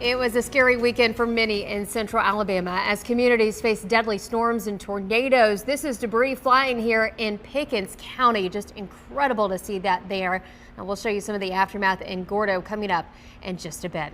It was a scary weekend for many in central Alabama as communities face deadly storms and tornadoes. This is debris flying here in Pickens County. Just incredible to see that there. And we'll show you some of the aftermath in Gordo coming up in just a bit.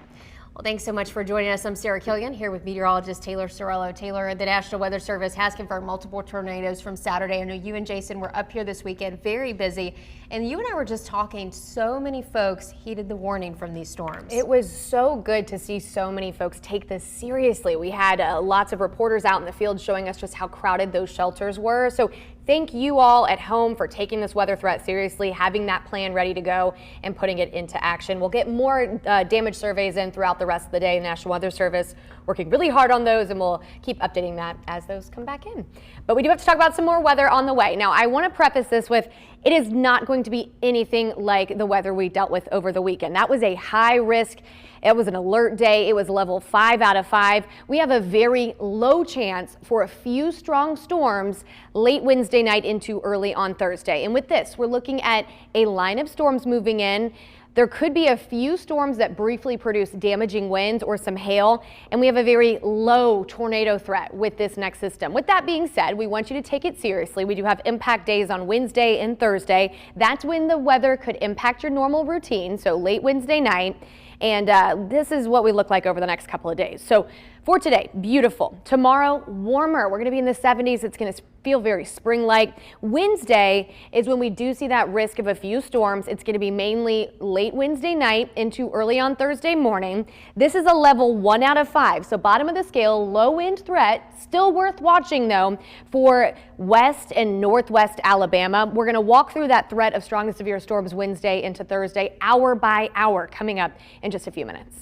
Well, thanks so much for joining us. I'm Sarah Killian here with meteorologist Taylor Sorello. Taylor, the National Weather Service has confirmed multiple tornadoes from Saturday. I know you and Jason were up here this weekend, very busy. And you and I were just talking, so many folks heeded the warning from these storms. It was so good to see so many folks take this seriously. We had lots of reporters out in the field showing us just how crowded those shelters were. So thank you all at home for taking this weather threat seriously, having that plan ready to go and putting it into action. We'll get more damage surveys in throughout the rest of the day. The National Weather Service working really hard on those, and we'll keep updating that as those come back in. But we do have to talk about some more weather on the way. Now, I want to preface this with it is not going to be anything like the weather we dealt with over the weekend. That was a high risk. It was an alert day. It was level 5 out of 5. We have a very low chance for a few strong storms late Wednesday night into early on Thursday. And with this, we're looking at a line of storms moving in. There could be a few storms that briefly produce damaging winds or some hail, and we have a very low tornado threat with this next system. With that being said, we want you to take it seriously. We do have impact days on Wednesday and Thursday. That's when the weather could impact your normal routine, so late Wednesday night. And this is what we look like over the next couple of days. So for today, beautiful. Tomorrow, warmer. We're going to be in the 70s. It's going to feel very spring-like. Wednesday is when we do see that risk of a few storms. It's going to be mainly late Wednesday night into early on Thursday morning. This is a level 1 out of 5. So bottom of the scale, low wind threat. Still worth watching, though, for west and northwest Alabama. We're going to walk through that threat of strong and severe storms Wednesday into Thursday, hour by hour, coming up in just a few minutes.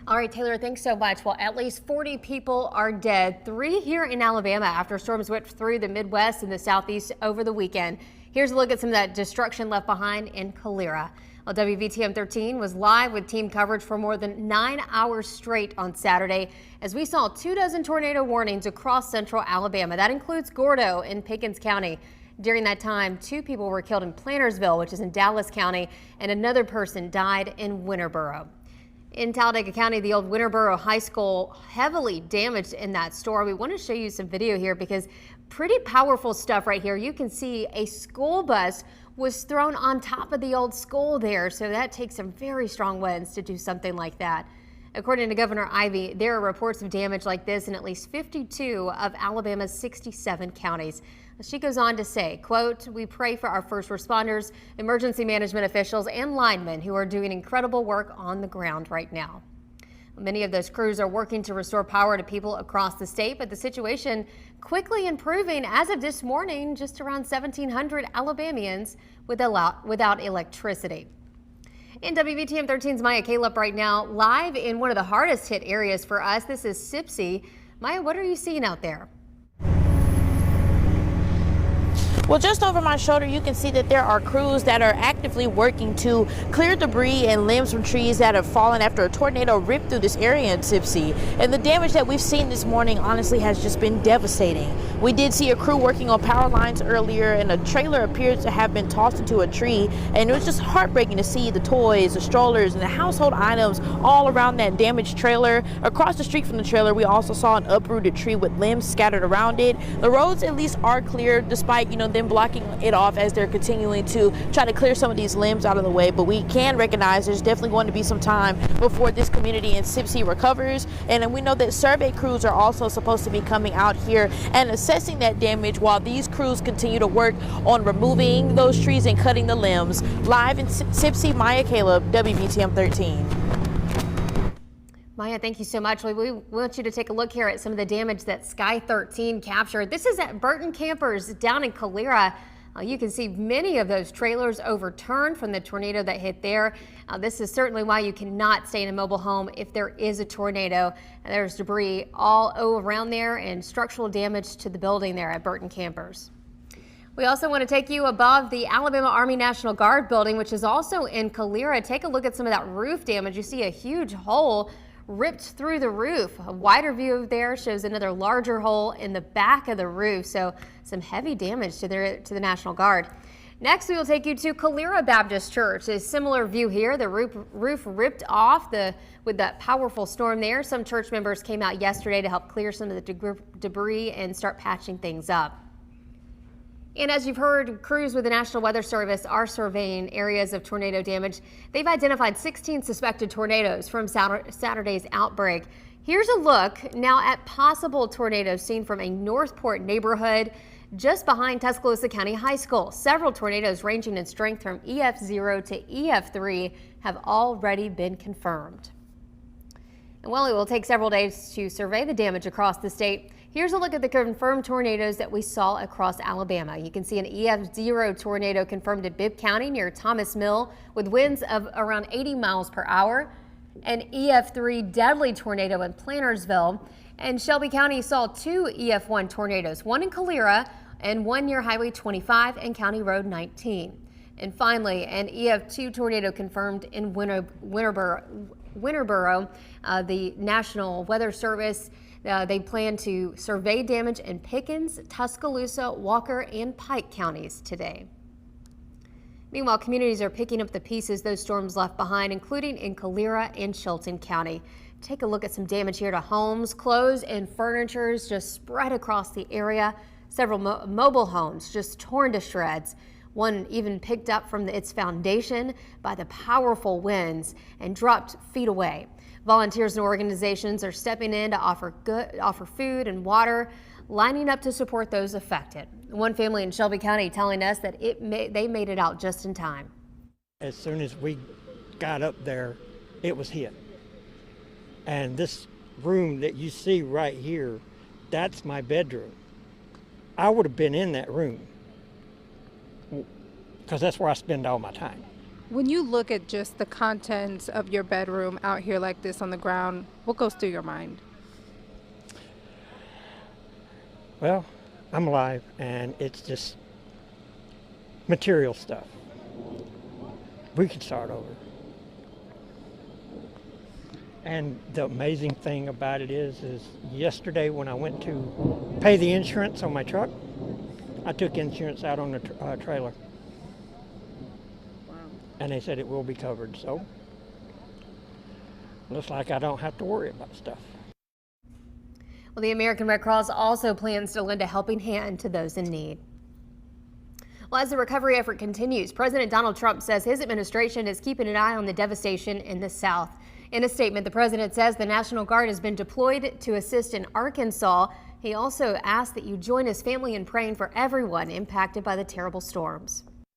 All right, Taylor, thanks so much. Well, at least 40 people are dead, 3 here in Alabama after storms whipped through the Midwest and the Southeast over the weekend. Here's a look at some of that destruction left behind in Calera. Well, WVTM 13 was live with team coverage for more than 9 hours straight on Saturday as we saw 24 tornado warnings across central Alabama. That includes Gordo in Pickens County. During that time, 2 people were killed in Plantersville, which is in Dallas County, and another person died in Winterboro. In Talladega County, the old Winterboro High School heavily damaged in that storm. We want to show you some video here because pretty powerful stuff right here. You can see a school bus was thrown on top of the old school there. So that takes some very strong winds to do something like that. According to Governor Ivey, there are reports of damage like this in at least 52 of Alabama's 67 counties. She goes on to say, quote, "We pray for our first responders, emergency management officials, and linemen who are doing incredible work on the ground right now." Many of those crews are working to restore power to people across the state, but the situation quickly improving as of this morning, just around 1,700 Alabamians without electricity. In WVTM 13's Maya Caleb right now, live in one of the hardest hit areas for us. This is Sipsey. Maya, what are you seeing out there? Well, just over my shoulder, you can see that there are crews that are actively working to clear debris and limbs from trees that have fallen after a tornado ripped through this area in Sipsey. And the damage that we've seen this morning honestly has just been devastating. We did see a crew working on power lines earlier, and a trailer appears to have been tossed into a tree. And it was just heartbreaking to see the toys, the strollers, and the household items all around that damaged trailer. Across the street from the trailer, we also saw an uprooted tree with limbs scattered around it. The roads at least are clear, despite, them blocking it off as they're continuing to try to clear some of these limbs out of the way. But we can recognize there's definitely going to be some time before this community in Sipsey recovers. And we know that survey crews are also supposed to be coming out here and assessing that damage while these crews continue to work on removing those trees and cutting the limbs. Live in Sipsey, Maya Caleb, WVTM 13. Maya, thank you so much. We want you to take a look here at some of the damage that Sky 13 captured. This is at Burton Campers down in Calera. You can see many of those trailers overturned from the tornado that hit there. This is certainly why you cannot stay in a mobile home if there is a tornado. There's debris all around there and structural damage to the building there at Burton Campers. We also want to take you above the Alabama Army National Guard building, which is also in Calera. Take a look at some of that roof damage. You see a huge hole ripped through the roof. A wider view there shows another larger hole in the back of the roof. So some heavy damage to the National Guard. Next, we will take you to Calera Baptist Church. A similar view here. The roof ripped off with that powerful storm there. Some church members came out yesterday to help clear some of the debris and start patching things up. And as you've heard, crews with the National Weather Service are surveying areas of tornado damage. They've identified 16 suspected tornadoes from Saturday's outbreak. Here's a look now at possible tornadoes seen from a Northport neighborhood just behind Tuscaloosa County High School. Several tornadoes ranging in strength from EF0 to EF3 have already been confirmed. And while it will take several days to survey the damage across the state, here's a look at the confirmed tornadoes that we saw across Alabama. You can see an EF0 tornado confirmed in Bibb County near Thomas Mill with winds of around 80 miles per hour. An EF3 deadly tornado in Plantersville. And Shelby County saw 2 EF1 tornadoes, one in Calera and one near Highway 25 and County Road 19. And finally, an EF2 tornado confirmed in Winterboro. The National Weather Service, they plan to survey damage in Pickens, Tuscaloosa, Walker, and Pike counties today. Meanwhile, communities are picking up the pieces those storms left behind, including in Calera and Shelton County. Take a look at some damage here to homes, clothes, and furniture just spread across the area. Several mobile homes just torn to shreds. One even picked up from its foundation by the powerful winds and dropped feet away. Volunteers and organizations are stepping in to offer food and water, lining up to support those affected. One family in Shelby County telling us that they made it out just in time. As soon as we got up there, it was hit. And this room that you see right here, that's my bedroom. I would have been in that room because that's where I spend all my time. When you look at just the contents of your bedroom out here like this on the ground, what goes through your mind? Well, I'm alive and it's just material stuff. We can start over. And the amazing thing about it is yesterday when I went to pay the insurance on my truck, I took insurance out on the trailer. Wow. And they said it will be covered, so looks like I don't have to worry about stuff. Well, the American Red Cross also plans to lend a helping hand to those in need. Well, as the recovery effort continues, President Donald Trump says his administration is keeping an eye on the devastation in the South. In a statement, the president says the National Guard has been deployed to assist in Arkansas. He also asked that you join his family in praying for everyone impacted by the terrible storms.